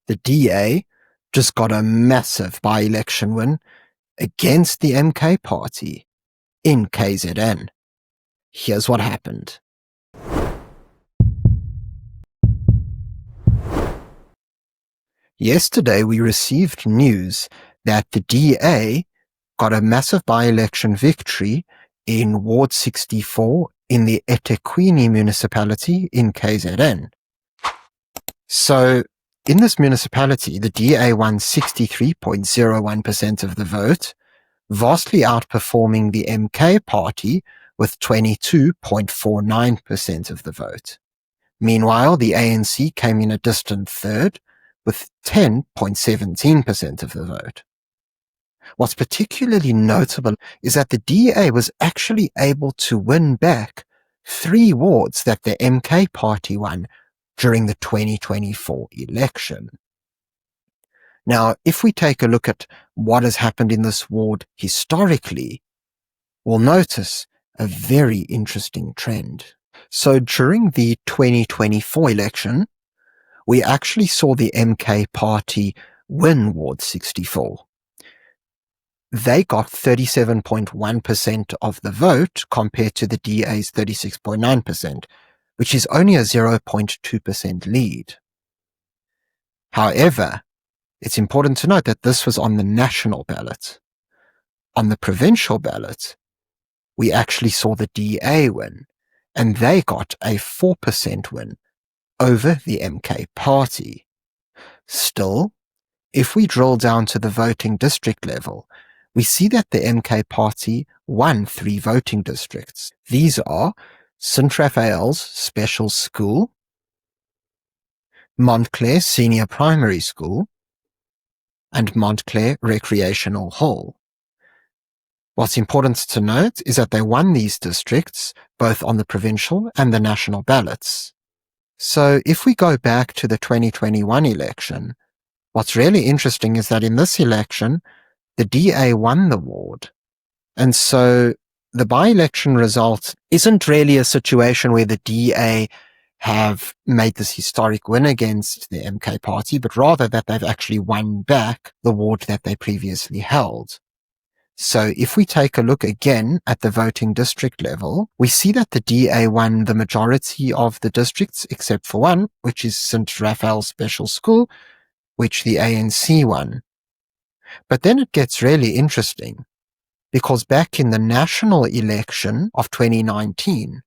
The DA just got a massive by-election win against the MK party in KZN. Here's what happened. Yesterday, we received news that the DA got a massive by-election victory in Ward 64 in the eThekwini municipality in KZN. So, in this municipality, the DA won 63.01% of the vote, vastly outperforming the MK party with 22.49% of the vote. Meanwhile, the ANC came in a distant third with 10.17% of the vote. What's particularly notable is that the DA was actually able to win back 3 wards that the MK party won during the 2024 election. Now, if we take a look at what has happened in this ward historically, we'll notice a very interesting trend. So during the 2024 election, we actually saw the MK party win Ward 64. They got 37.1% of the vote compared to the DA's 36.9%, which is only a 0.2% lead. However, it's important to note that this was on the national ballot. On the provincial ballot, we actually saw the DA win, and they got a 4% win over the MK party. Still, if we drill down to the voting district level, we see that the MK party won 3 voting districts. These are St. Raphael's Special School, Montclair Senior Primary School, and Montclair Recreational Hall. What's important to note is that they won these districts both on the provincial and the national ballots. So if we go back to the 2021 election, what's really interesting is that in this election, the DA won the ward. And so the by-election result isn't really a situation where the DA have made this historic win against the MK party, but rather that they've actually won back the ward that they previously held. So if we take a look again at the voting district level, we see that the DA won the majority of the districts except for one, which is St. Raphael's Special School, which the ANC won. But then it gets really interesting, because back in the national election of 2019,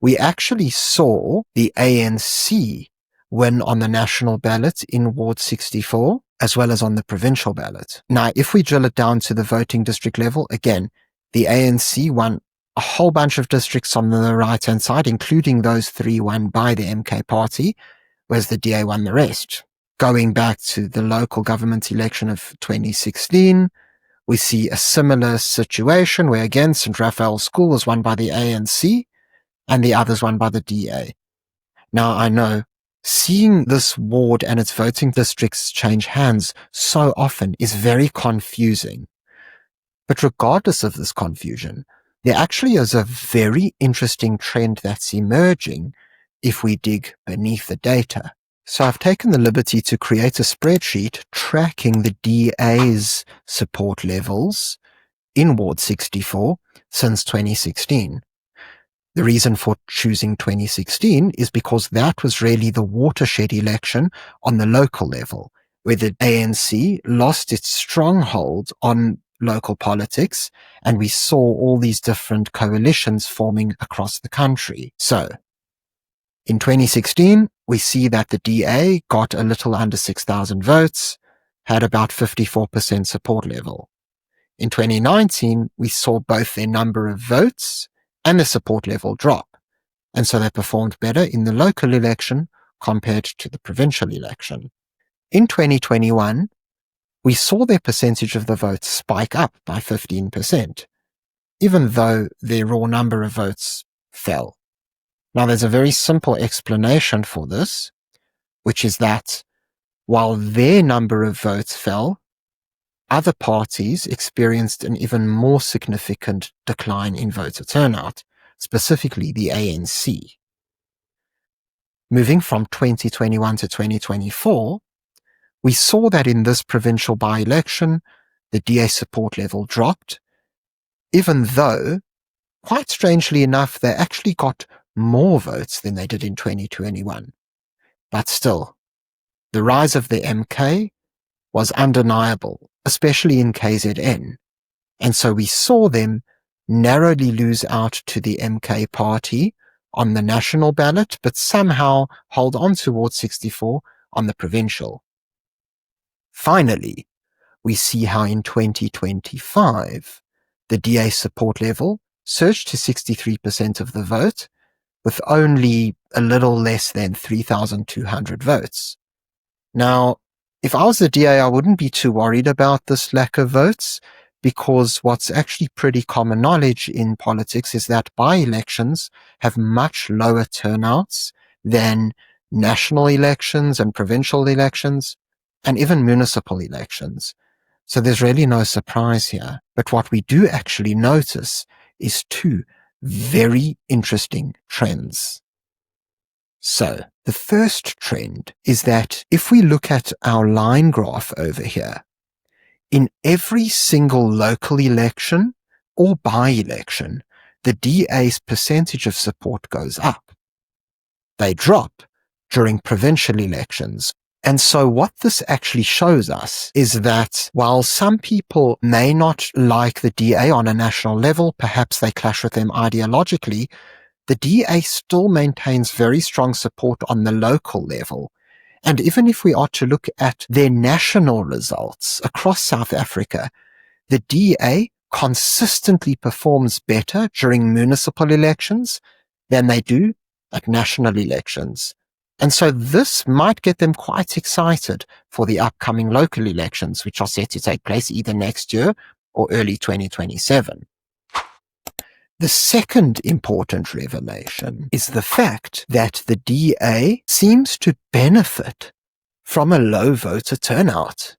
we actually saw the ANC win on the national ballot in Ward 64, as well as on the provincial ballot. Now, if we drill it down to the voting district level, again, the ANC won a whole bunch of districts on the right-hand side, including those 3 won by the MK party, whereas the DA won the rest. Going back to the local government election of 2016, we see a similar situation where, again, St. Raphael's School was won by the ANC and the others won by the DA. Now, I know seeing this ward and its voting districts change hands so often is very confusing. But regardless of this confusion, there actually is a very interesting trend that's emerging if we dig beneath the data. So I've taken the liberty to create a spreadsheet tracking the DA's support levels in Ward 64 since 2016. The reason for choosing 2016 is because that was really the watershed election on the local level, where the ANC lost its stronghold on local politics, and we saw all these different coalitions forming across the country. So, in 2016, we see that the DA got a little under 6,000 votes, had about 54% support level. In 2019, we saw both their number of votes and the support level drop, and so they performed better in the local election compared to the provincial election. In 2021, we saw their percentage of the vote spike up by 15%, even though their raw number of votes fell. Now, there's a very simple explanation for this, which is that while their number of votes fell, other parties experienced an even more significant decline in voter turnout, specifically the ANC. Moving from 2021 to 2024, We saw that in this provincial by-election, the DA support level dropped, even though, quite strangely enough, they actually got more votes than they did in 2021. But still, the rise of the MK was undeniable, especially in KZN, and so we saw them narrowly lose out to the MK party on the national ballot, but somehow hold on towards 64 on the provincial. Finally, we see how in 2025, the DA support level surged to 63% of the vote, with only a little less than 3,200 votes. Now, if I was the DA, I wouldn't be too worried about this lack of votes, because what's actually pretty common knowledge in politics is that by-elections have much lower turnouts than national elections and provincial elections, and even municipal elections. So there's really no surprise here. But what we do actually notice is two very interesting trends. So the first trend is that if we look at our line graph over here, in every single local election or by-election, the DA's percentage of support goes up. They drop during provincial elections. And so what this actually shows us is that while some people may not like the DA on a national level, perhaps they clash with them ideologically, the DA still maintains very strong support on the local level. And even if we are to look at their national results across South Africa, the DA consistently performs better during municipal elections than they do at national elections. And so this might get them quite excited for the upcoming local elections, which are set to take place either next year or early 2027. The second important revelation is the fact that the DA seems to benefit from a low voter turnout.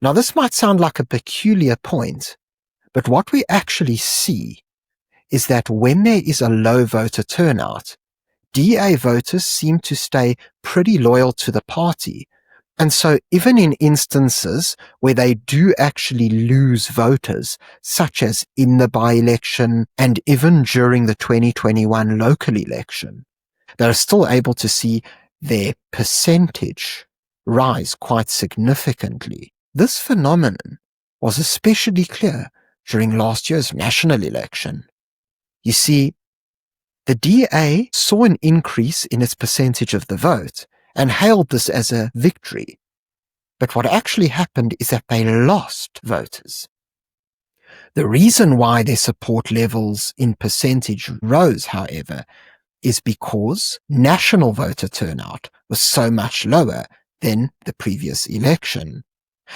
Now, this might sound like a peculiar point, but what we actually see is that when there is a low voter turnout, DA voters seem to stay pretty loyal to the party. And so even in instances where they do actually lose voters, such as in the by-election and even during the 2021 local election, they're still able to see their percentage rise quite significantly. This phenomenon was especially clear during last year's national election. You see, the DA saw an increase in its percentage of the vote and hailed this as a victory. But what actually happened is that they lost voters. The reason why their support levels in percentage rose, however, is because national voter turnout was so much lower than the previous election.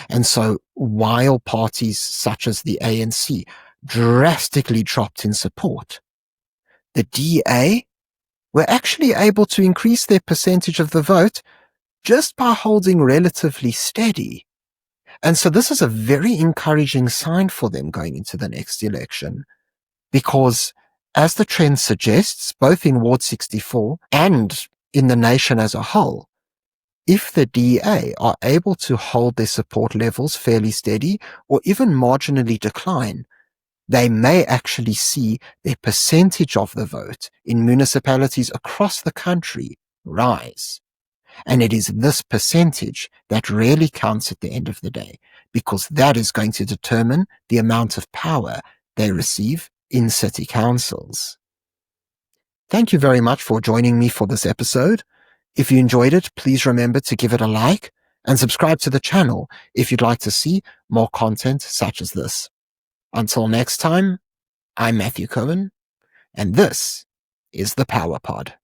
And so while parties such as the ANC drastically dropped in support, the DA were actually able to increase their percentage of the vote just by holding relatively steady. And so this is a very encouraging sign for them going into the next election, because as the trend suggests, both in Ward 64 and in the nation as a whole, if the DA are able to hold their support levels fairly steady or even marginally decline, they may actually see their percentage of the vote in municipalities across the country rise. And it is this percentage that really counts at the end of the day, because that is going to determine the amount of power they receive in city councils. Thank you very much for joining me for this episode. If you enjoyed it, please remember to give it a like and subscribe to the channel if you'd like to see more content such as this. Until next time, I'm Matthew Cohen, and this is the Power Pod.